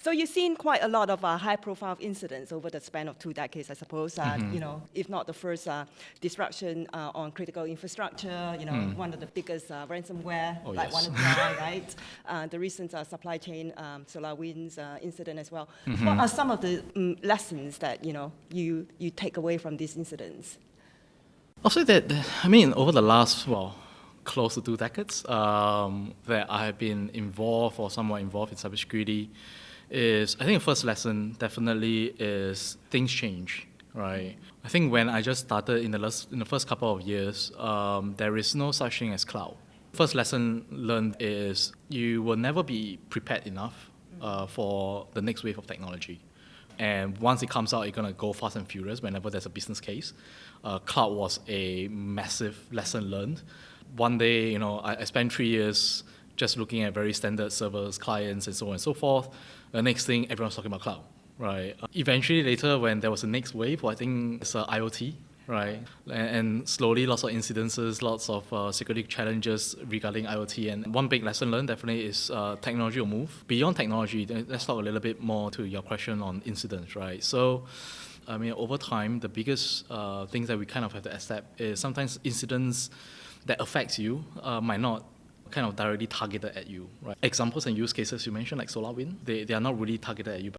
So you've seen quite a lot of high-profile incidents over the span of 2 decades, I suppose. If not the first disruption on critical infrastructure, one of the biggest ransomware, WannaCry, right? The recent supply chain SolarWinds incident as well. What are some of the lessons that you take away from these incidents? I'll say that, over the last, close to 2 decades, that I have been involved or somewhat involved in cybersecurity is, I think the first lesson definitely is things change, right? I think when I just started in the first couple of years, there is no such thing as cloud. First lesson learned is you will never be prepared enough for the next wave of technology. And once it comes out, it's going to go fast and furious whenever there's a business case. Cloud was a massive lesson learned. One day, I spent 3 years just looking at very standard servers, clients, and so on and so forth. The next thing, everyone's talking about cloud, right? Eventually, later, when there was a next wave, I think it's IoT, right? And slowly, lots of incidences, lots of security challenges regarding IoT. And one big lesson learned definitely is technology will move. Beyond technology, let's talk a little bit more to your question on incidents, right? So, over time, the biggest things that we kind of have to accept is sometimes incidents that affects you might not kind of directly targeted at you, right? Examples and use cases you mentioned, like SolarWinds, they are not really targeted at you,